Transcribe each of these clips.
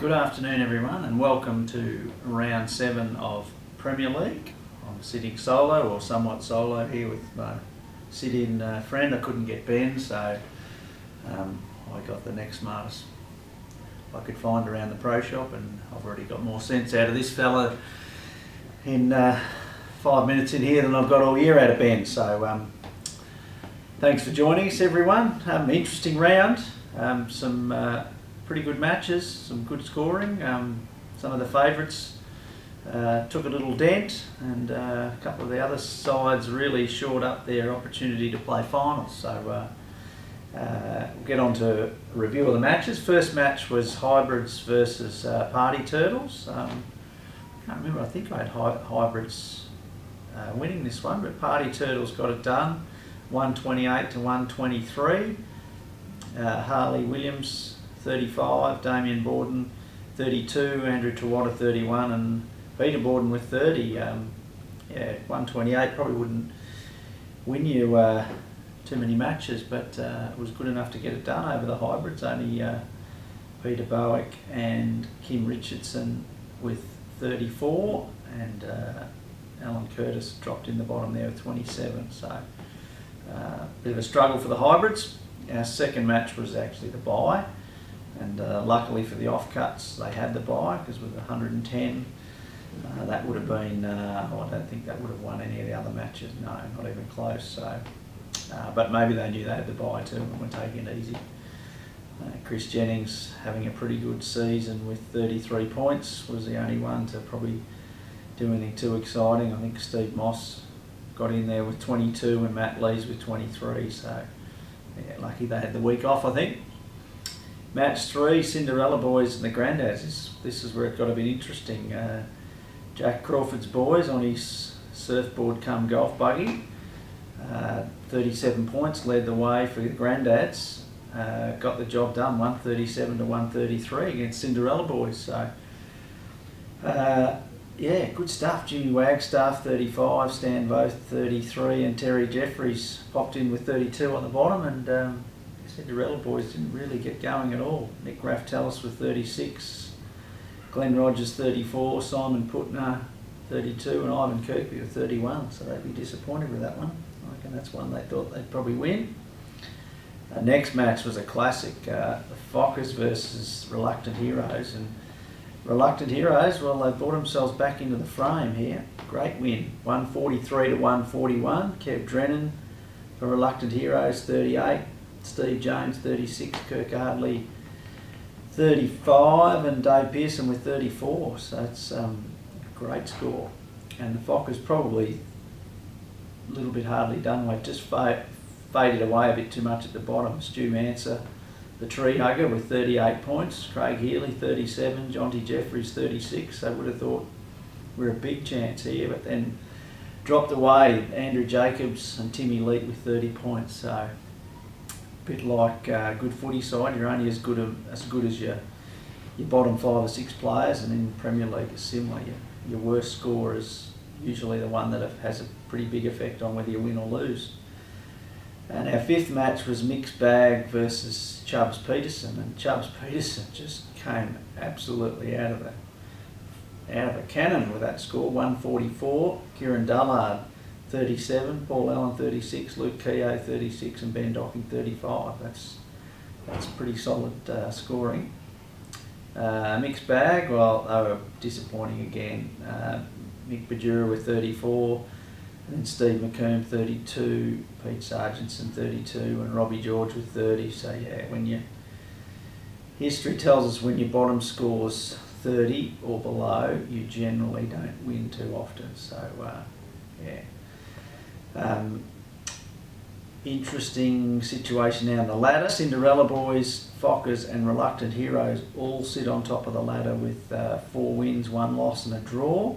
Good afternoon everyone and welcome to round 7 of Premier League. I'm sitting solo or somewhat solo here with my sit-in friend. I couldn't get Ben, so I got the next smartest I could find around the pro shop, and I've already got more sense out of this fella in 5 minutes in here than I've got all year out of Ben. So thanks for joining us everyone. Interesting round, some pretty good matches, some good scoring. Some of the favourites took a little dent, and a couple of the other sides really shored up their opportunity to play finals. So we'll get on to a review of the matches. First match was Hybrids versus Party Turtles. I can't remember, I think I had Hybrids winning this one, but Party Turtles got it done, 128 to 123. Harley Williams 35, Damien Borden 32, Andrew Tawada 31, and Peter Borden with 30. 128 probably wouldn't win you too many matches, but it was good enough to get it done over the Hybrids. Only Peter Bowick and Kim Richardson with 34, and Alan Curtis dropped in the bottom there with 27. So bit of a struggle for the Hybrids. Our second match was actually the bye, and luckily for the offcuts they had the bye, because with 110 that would have been, I don't think that would have won any of the other matches, no, not even close. So, but maybe they knew they had the bye too and were taking it easy. Chris Jennings having a pretty good season with 33 points, was the only one to probably do anything too exciting. I think Steve Moss got in there with 22 and Matt Lees with 23, so yeah, lucky they had the week off, I think. Match 3, Cinderella Boys and the Granddads. This is where it got a bit interesting. Jack Crawford's boys on his surfboard come golf buggy, 37 points, led the way for the Granddads. Got the job done, 137 to 133 against Cinderella Boys. So yeah, good stuff. Jimmy Wagstaff 35, Stan Voth 33, and Terry Jeffries popped in with 32 on the bottom, and Cinderella Boys didn't really get going at all. Nick Raftelis with 36, Glenn Rogers 34, Simon Putner 32, and Ivan Kirkby with 31. So they'd be disappointed with that one. I reckon that's one they thought they'd probably win. Next match was a classic, the Fockers versus Reluctant Heroes. And Reluctant Heroes, well, they brought themselves back into the frame here. Great win, 143 to 141. Kev Drennan for Reluctant Heroes 38. Steve Jones 36, Kirk Ardley 35, and Dave Pearson with 34. So it's a great score. And the Fockers probably a little bit hardly done, like just faded away a bit too much at the bottom. Stu Manser, the tree hugger, with 38 points. Craig Healy 37, Jonty Jeffries 36. They would have thought we're a big chance here, but then dropped away. Andrew Jacobs and Timmy Leet with 30 points. So bit like a good footy side, you're only as good as your bottom 5 or 6 players, and in Premier League it's similar. Your worst score is usually the one that has a pretty big effect on whether you win or lose. And our fifth match was Mixed Bag versus Chubbs Peterson, and Chubbs Peterson just came absolutely out of a cannon with that score. 144, Kieran Dullard 37, Paul Allen 36, Luke Keogh 36, and Ben Docking 35. That's pretty solid scoring. Mixed Bag, well, they were disappointing again. Mick Bajura with 34, and then Steve McComb 32, Pete Sargentson 32, and Robbie George with 30. So yeah, history tells us when your bottom scores 30 or below, you generally don't win too often. So yeah. Interesting situation now in the ladder. Cinderella Boys, Fockers and Reluctant Heroes all sit on top of the ladder with 4 wins, 1 loss and a draw,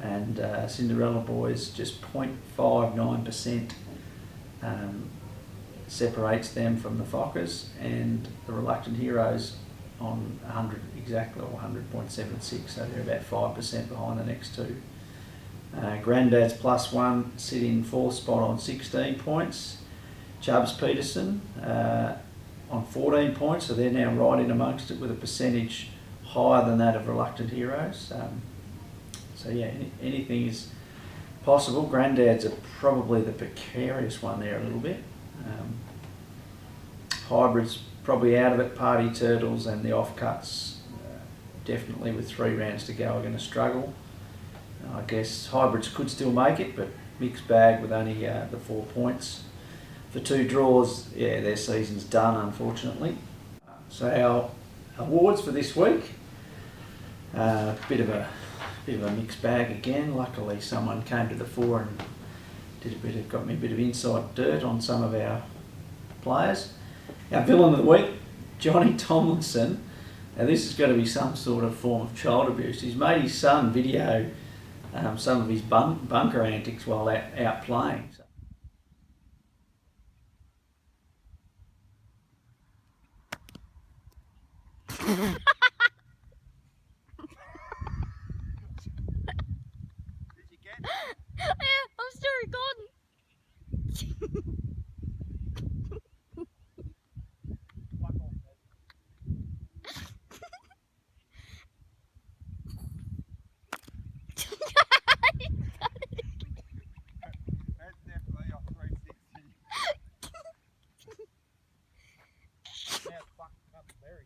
and Cinderella Boys just 0.59% separates them from the Fockers, and the Reluctant Heroes on 100 exactly, or 100.76, so they're about 5% behind the next two. Granddads +1 sit in 4th spot on 16 points. Chubbs Peterson on 14 points, so they're now right in amongst it with a percentage higher than that of Reluctant Heroes. So yeah, anything is possible. Granddads are probably the precarious one there a little bit. Hybrids probably out of it. Party Turtles and the Offcuts, definitely with 3 rounds to go, are going to struggle. I guess Hybrids could still make it, but mixed bag with only the 4 points. For 2 draws, yeah, their season's done, unfortunately. So our awards for this week, bit of a mixed bag again. Luckily, someone came to the fore and got me a bit of inside dirt on some of our players. Our villain of the week, Johnny Tomlinson. Now this has got to be some sort of form of child abuse. He's made his son video some of his bunker antics while out playing. Yeah, I'm still recording. That's definitely a 360. Now it's fucking up very.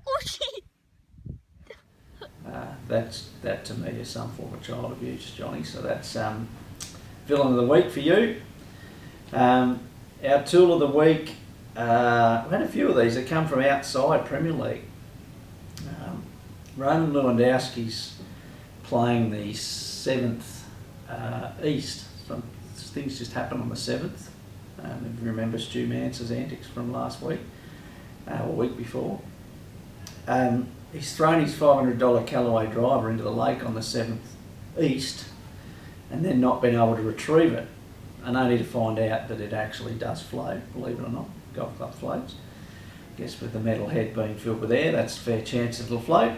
Oh shit! That to me is some form of child abuse, Johnny. So that's villain of the week for you. Our tool of the week. We've had a few of these that come from outside Premier League. Roman Lewandowski's playing the 7th East. Some things just happened on the 7th. If you remember Stu Mance's antics from last week, or week before. He's thrown his $500 Callaway driver into the lake on the 7th East and then not been able to retrieve it, and only to find out that it actually does float, believe it or not. Golf club floats. I guess with the metal head being filled with air, that's a fair chance it'll float.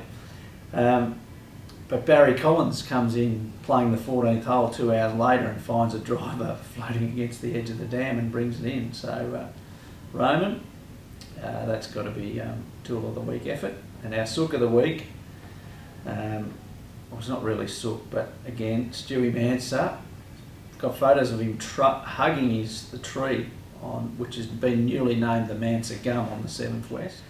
But Barry Collins comes in playing the 14th hole 2 hours later and finds a driver floating against the edge of the dam and brings it in. So Roman, that's got to be tool of the week effort. And our sook of the week, well, it's not really sook, but again, Stewie Manser. Got photos of him hugging the tree which has been newly named the Manser Gum on the 7th West.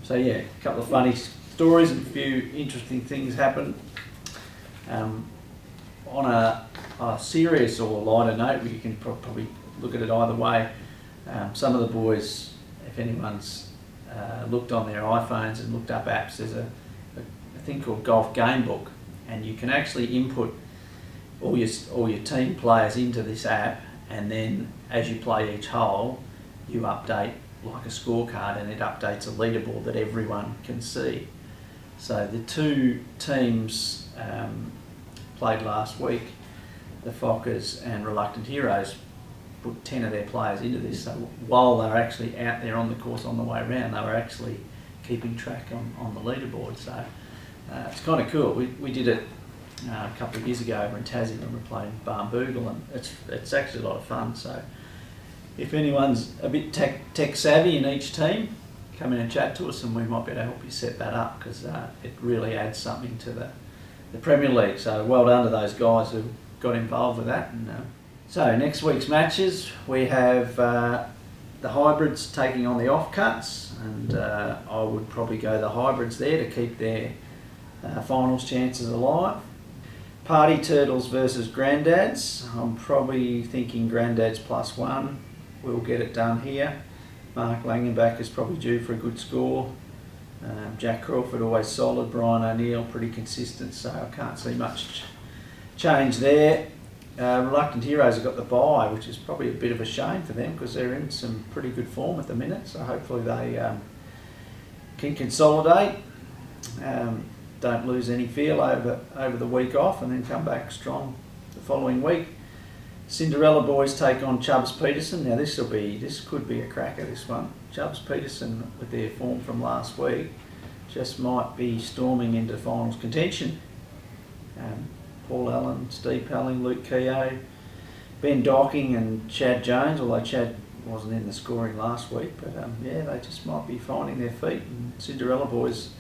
So yeah, a couple of funny stories and a few interesting things happen. On a serious or lighter note, you can probably look at it either way. Some of the boys, if anyone's looked on their iPhones and looked up apps, there's a thing called Golf Gamebook, and you can actually input all your team players into this app, and then as you play each hole, you update like a scorecard, and it updates a leaderboard that everyone can see. So the 2 teams played last week, the Fockers and Reluctant Heroes, put 10 of their players into this. So while they were actually out there on the course on the way around, they were actually keeping track on the leaderboard. So it's kind of cool. We did it a couple of years ago over in Tassie when we were playing Barnbougle, and it's actually a lot of fun. So if anyone's a bit tech savvy in each team, come in and chat to us and we might be able to help you set that up, because it really adds something to the Premier League. So well done to those guys who got involved with that. And so next week's matches, we have the Hybrids taking on the Offcuts, and I would probably go the Hybrids there to keep their finals chances alive. Party Turtles versus Granddads. I'm probably thinking Granddads +1. We'll get it done here. Mark Langenbach is probably due for a good score. Jack Crawford always solid. Brian O'Neill pretty consistent, so I can't see much change there. Reluctant Heroes have got the bye, which is probably a bit of a shame for them because they're in some pretty good form at the minute, so hopefully they can consolidate, don't lose any feel over the week off, and then come back strong the following week. Cinderella boys take on Chubbs Peterson. Now this could be a cracker, this one. Chubbs Peterson, with their form from last week, just might be storming into finals contention. Paul Allen, Steve Pelling, Luke Keogh, Ben Docking and Chad Jones, although Chad wasn't in the scoring last week, but yeah, they just might be finding their feet. And Cinderella boys,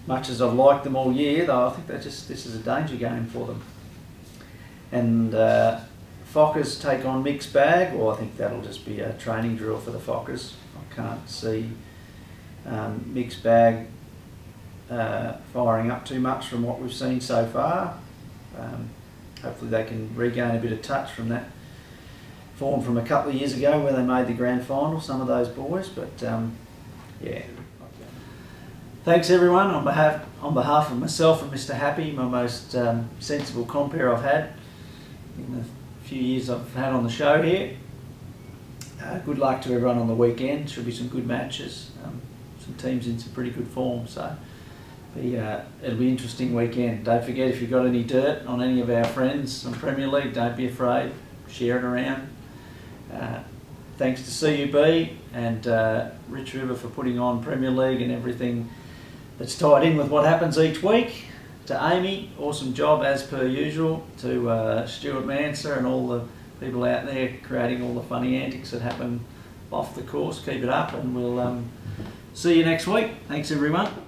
much as I've liked them all year, though, I think this is a danger game for them. And Fockers take on Mixed Bag. Well, I think that'll just be a training drill for the Fockers. I can't see Mixed Bag firing up too much from what we've seen so far. Hopefully they can regain a bit of touch from that form from a couple of years ago where they made the grand final, some of those boys. But yeah. Thanks everyone on behalf of myself and Mr. Happy, my most sensible compere I've had in the few years I've had on the show here. Good luck to everyone on the weekend. Should be some good matches. Some teams in some pretty good form, so it'll be an interesting weekend. Don't forget, if you've got any dirt on any of our friends on Premier League, don't be afraid. Share it around. Thanks to CUB and Rich River for putting on Premier League and everything that's tied in with what happens each week. To Amy, awesome job as per usual. To Stuart Manser and all the people out there creating all the funny antics that happen off the course. Keep it up, and we'll see you next week. Thanks everyone.